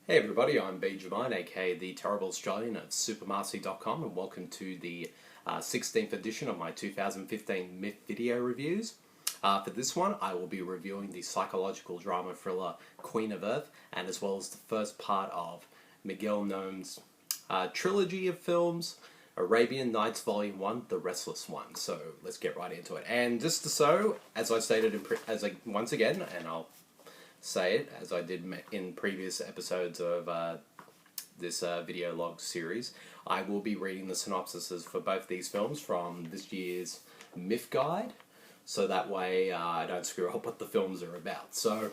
Hey everybody, I'm Bede, aka the Terrible Australian of Supermarcy.com, and welcome to the 16th edition of my 2015 MIFF video reviews. For this one, I will be reviewing the psychological drama thriller Queen of Earth, and as well as the first part of Miguel Gomes' trilogy of films, Arabian Nights Volume 1, The Restless One. So let's get right into it. And just so, as I stated once again, and I'll say it as I did in previous episodes of this video log series, I will be reading the synopsises for both these films from this year's MIFF guide, so that way I don't screw up what the films are about. So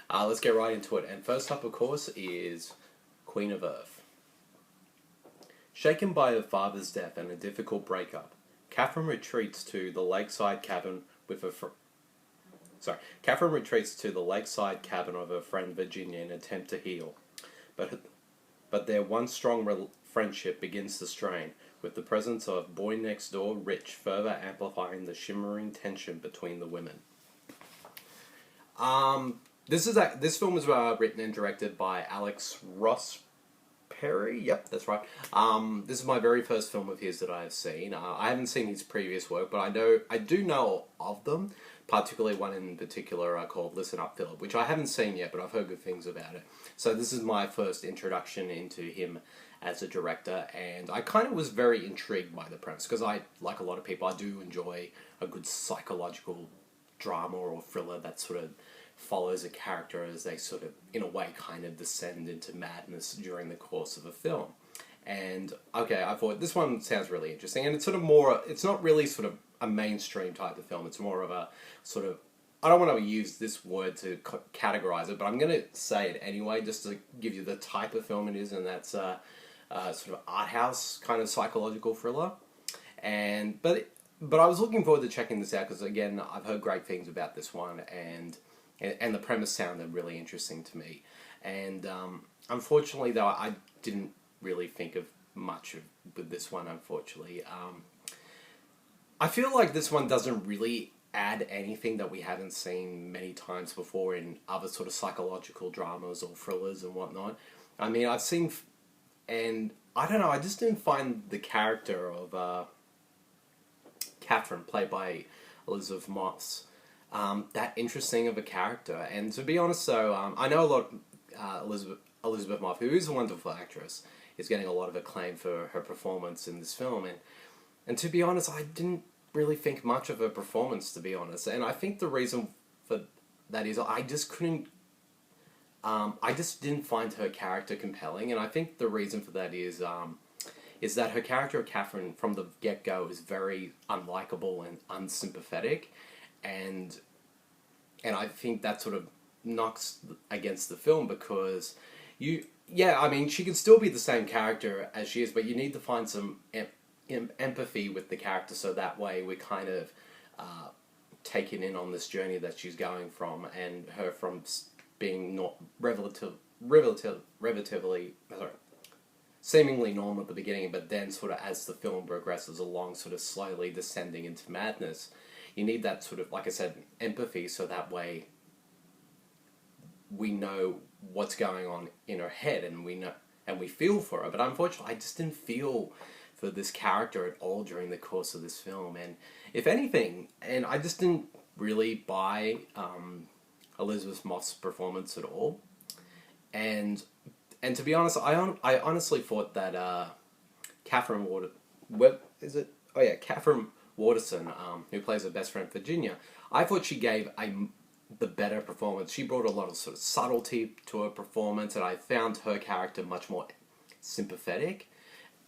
let's get right into it. And first up, of course, is Queen of Earth. Shaken by her father's death and a difficult breakup, Catherine retreats to the lakeside cabin with her Catherine retreats to the lakeside cabin of her friend Virginia in an attempt to heal, but their once strong friendship begins to strain, with the presence of boy next door Rich further amplifying the shimmering tension between the women. This film was written and directed by Alex Ross Perry. Yep, that's right. This is my very first film of his that I have seen. I haven't seen his previous work, but I do know of them. Particularly one in particular called Listen Up, Philip, which I haven't seen yet, but I've heard good things about it. So this is my first introduction into him as a director, and I kind of was very intrigued by the premise, because like a lot of people, I do enjoy a good psychological drama or thriller that sort of follows a character as they sort of, in a way, kind of descend into madness during the course of a film. And, okay, I thought this one sounds really interesting, and it's sort of more, it's not really sort of a mainstream type of film. It's more of a sort of, I don't want to use this word to categorize it, but I'm going to say it anyway, just to give you the type of film it is, and that's sort of art house kind of psychological thriller. And but I was looking forward to checking this out because, again, I've heard great things about this one, and the premise sounded really interesting to me. And unfortunately, though, I didn't really think of much with this one. Unfortunately. I feel like this one doesn't really add anything that we haven't seen many times before in other sort of psychological dramas or thrillers and whatnot. I mean, I've seen, and I don't know, I just didn't find the character of Catherine, played by Elizabeth Moss, that interesting of a character. And to be honest, so I know a lot of Elizabeth Moss, who is a wonderful actress, is getting a lot of acclaim for her performance in this film, and to be honest, I didn't really think much of her performance, to be honest. And I think the reason for that is I just couldn't, I just didn't find her character compelling. And I think the reason for that is that her character of Catherine from the get-go is very unlikable and unsympathetic. And I think that sort of knocks against the film because I mean, she can still be the same character as she is, but you need to find some empathy with the character, so that way we're kind of taken in on this journey that she's going from, and her from being not seemingly normal at the beginning, but then sort of as the film progresses along, sort of slowly descending into madness. You need that sort of, like I said, empathy, so that way we know what's going on in her head, and we feel for her. But unfortunately, I just didn't feel for this character at all during the course of this film, and if anything, and I just didn't really buy Elizabeth Moss' performance at all, and to be honest, I honestly thought that Catherine Catherine Waterston, who plays her best friend Virginia, I thought she gave the better performance. She brought a lot of sort of subtlety to her performance, and I found her character much more sympathetic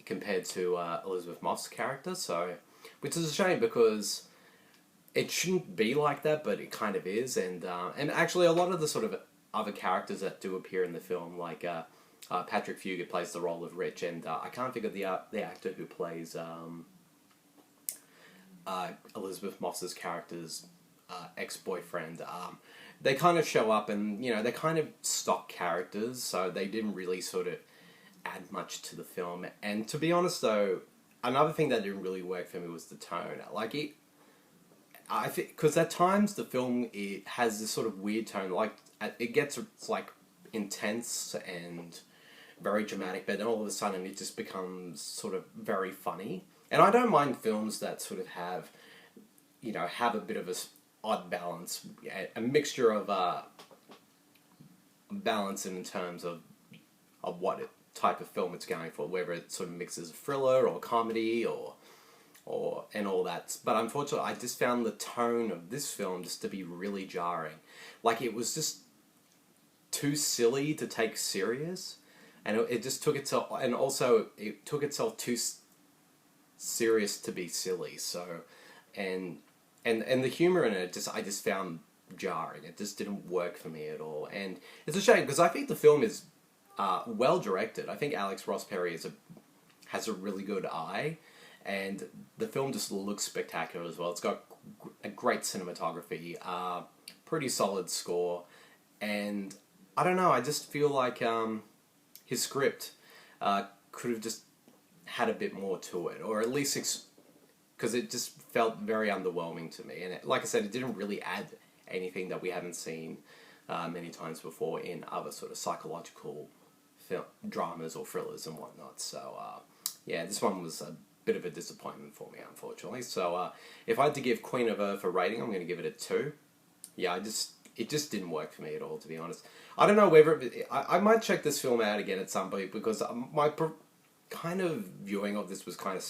compared to Elizabeth Moss' character, so, which is a shame because it shouldn't be like that, but it kind of is, and actually a lot of the sort of other characters that do appear in the film, like Patrick Fugit plays the role of Rich, and I can't think of the actor who plays Elizabeth Moss's character's ex-boyfriend. They kind of show up, and, you know, they're kind of stock characters, so they didn't really sort of add much to the film. And to be honest, though, another thing that didn't really work for me was the tone. Like, I think, because at times the film, it has this sort of weird tone, like, it gets, it's like, intense and very dramatic, but then all of a sudden it just becomes sort of very funny. And I don't mind films that sort of have, have a bit of a odd balance, a mixture of balance in terms of what type of film it's going for, whether it sort of mixes thriller or comedy or and all that. But unfortunately, I just found the tone of this film just to be really jarring. Like, it was just too silly to take serious, and it just took itself, and also it took itself too serious to be silly. So, and the humor in it, I just found jarring. It just didn't work for me at all, and it's a shame because I think the film is well directed. I think Alex Ross Perry has a really good eye, and the film just looks spectacular as well. It's got a great cinematography, pretty solid score, and I don't know, I just feel like his script could have just had a bit more to it, or at least because it just felt very underwhelming to me. And like I said, it didn't really add anything that we haven't seen many times before in other sort of psychological dramas or thrillers and whatnot. So yeah, this one was a bit of a disappointment for me, unfortunately. So if I had to give Queen of Earth a rating, I'm going to give it a 2. Yeah, it just didn't work for me at all, to be honest. I don't know whether I might check this film out again at some point, because my kind of viewing of this was kind of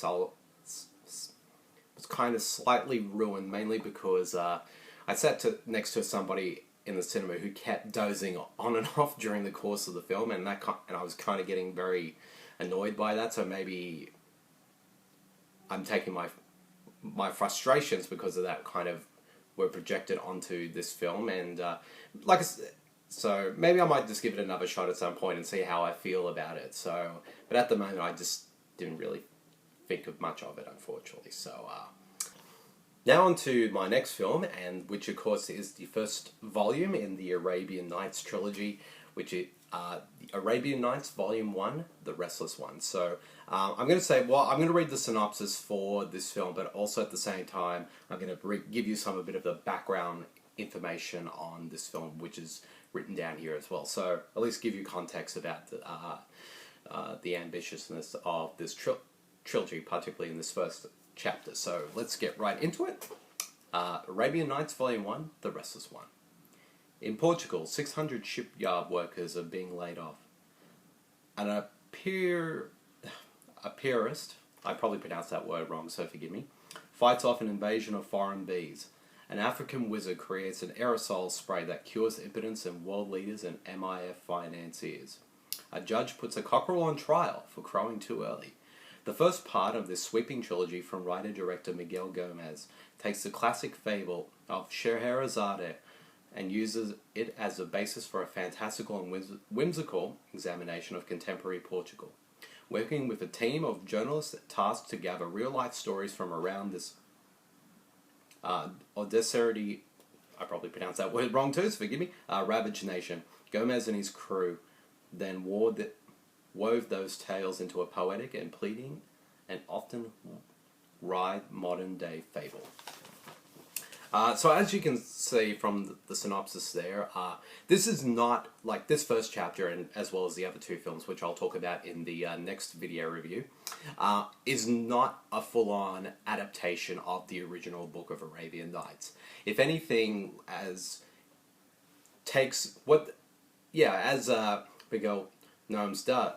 slightly ruined, mainly because I sat next to somebody in the cinema who kept dozing on and off during the course of the film, and I was kind of getting very annoyed by that. So maybe I'm taking my frustrations because of that kind of were projected onto this film, and like I said, so maybe I might just give it another shot at some point and see how I feel about it. So, but at the moment, I just didn't really think of much of it, unfortunately. So, now on to my next film, and which of course is the first volume in the Arabian Nights trilogy, which is Arabian Nights Volume 1, The Restless One. So I'm going to say, well, I'm going to read the synopsis for this film, but also at the same time, I'm going to give you a bit of the background information on this film, which is written down here as well. So at least give you context about the ambitiousness of this trilogy, particularly in this first chapter. So let's get right into it. Arabian Nights Volume 1, The Restless One. In Portugal, 600 shipyard workers are being laid off. An apiarist, I probably pronounced that word wrong, so forgive me, fights off an invasion of foreign bees. An African wizard creates an aerosol spray that cures impotence in world leaders and MIF financiers. A judge puts a cockerel on trial for crowing too early. The first part of this sweeping trilogy from writer-director Miguel Gomes takes the classic fable of Scheherazade and uses it as a basis for a fantastical and whimsical examination of contemporary Portugal. Working with a team of journalists tasked to gather real-life stories from around this Odesserity, I probably pronounced that word wrong too, so forgive me, ravaged nation, Gomez and his crew then wove those tales into a poetic and pleading and often wry modern-day fable. So as you can see from the synopsis there, this is not, like this first chapter, and as well as the other two films, which I'll talk about in the next video review, is not a full-on adaptation of the original book of Arabian Nights. If anything, as Miguel Gomes does,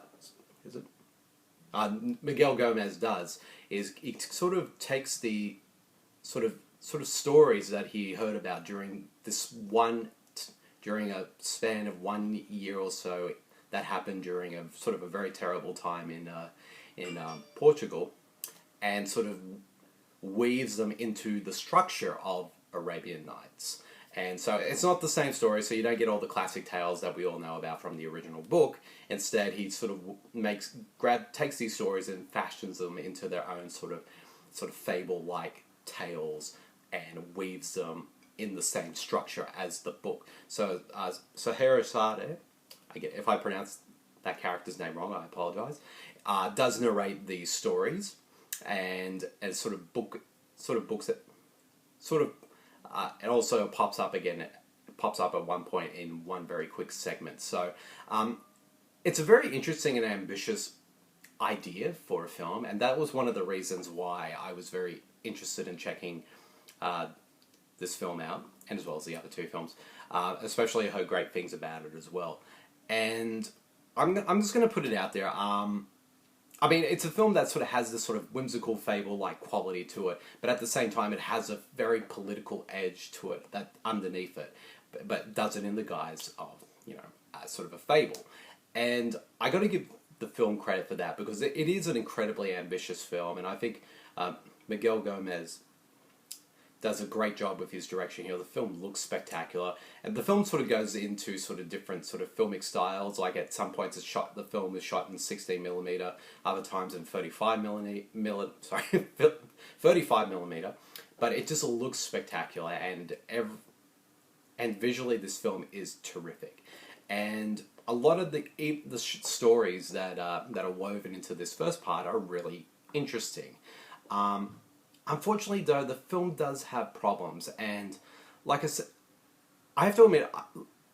Miguel Gomes does, is it sort of takes the sort of stories that he heard about during a span of 1 year or so that happened during a sort of a very terrible time in Portugal, and sort of weaves them into the structure of Arabian Nights. And so it's not the same story, so you don't get all the classic tales that we all know about from the original book. Instead, he sort of takes these stories and fashions them into their own sort of fable-like tales, and weaves them in the same structure as the book. So Scheherazade, if I pronounce that character's name wrong, I apologize, does narrate these stories, and it also pops pops up at one point in one very quick segment. So it's a very interesting and ambitious idea for a film, and that was one of the reasons why I was very interested in checking this film out, and as well as the other two films. Especially I heard great things about it as well. And I'm just going to put it out there. I mean, it's a film that sort of has this sort of whimsical fable-like quality to it, but at the same time it has a very political edge to it that underneath it, but does it in the guise of, you know, sort of a fable. And I got to give the film credit for that, because it is an incredibly ambitious film, and I think Miguel Gomes does a great job with his direction here. The film looks spectacular, and the film sort of goes into sort of different sort of filmic styles. Like at some points, the film is shot in 16mm, other times in 35mm. But it just looks spectacular, and visually, this film is terrific. And a lot of the stories that are woven into this first part are really interesting. Unfortunately, though, the film does have problems, and like I said, I have to admit,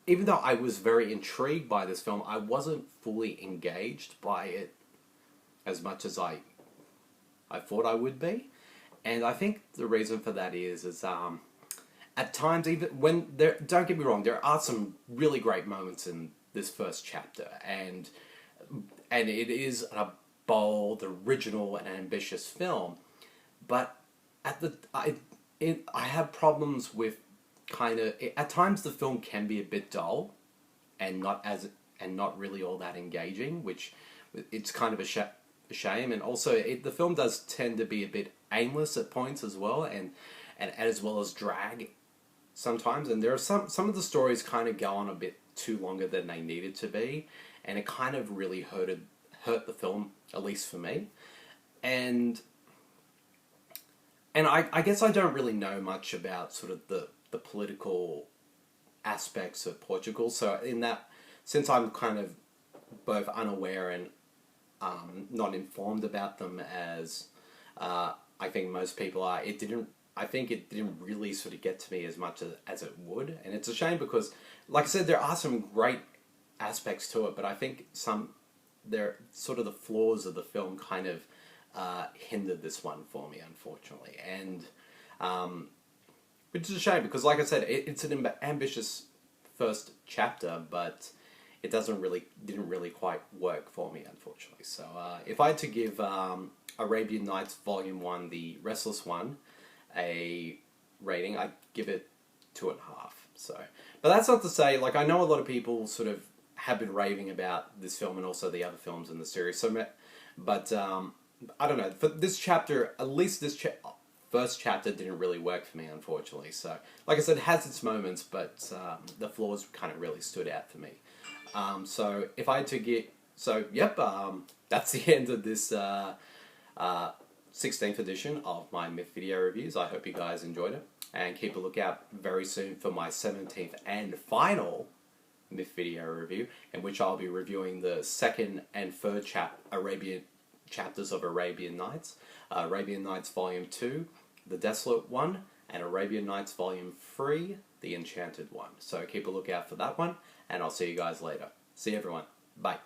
even though I was very intrigued by this film, I wasn't fully engaged by it as much as I thought I would be. And I think the reason for that is at times, even when don't get me wrong, there are some really great moments in this first chapter, and it is a bold, original, and ambitious film. But I have problems with at times the film can be a bit dull, and not really all that engaging, which it's kind of a shame. And also the film does tend to be a bit aimless at points as well, and as well as drag sometimes. And there are some of the stories kind of go on a bit too longer than they needed to be, and it kind of really hurt the film, at least for me. And I guess I don't really know much about sort of the political aspects of Portugal. So in that, since I'm kind of both unaware and not informed about them as I think most people are, I think it didn't really sort of get to me as much as it would. And it's a shame because, like I said, there are some great aspects to it, but I think the flaws of the film kind of hindered this one for me, unfortunately. And which is a shame, because like I said, it's an ambitious first chapter, but it didn't really quite work for me, unfortunately. So if I had to give Arabian Nights Volume 1, the Restless One, a rating, I'd give it 2.5. So, but that's not to say, like, I know a lot of people sort of have been raving about this film and also the other films in the series. So, but I don't know, for this chapter, at least this first chapter didn't really work for me, unfortunately. So, like I said, it has its moments, but the flaws kind of really stood out for me. So, if I had to get... So, yep, that's the end of this 16th edition of my MIFF video reviews. I hope you guys enjoyed it, and keep a lookout very soon for my 17th and final MIFF video review, in which I'll be reviewing the second and third chapters of Arabian Nights, Arabian Nights Volume 2, The Desolate One, and Arabian Nights Volume 3, The Enchanted One. So keep a lookout for that one, and I'll see you guys later. See you, everyone. Bye.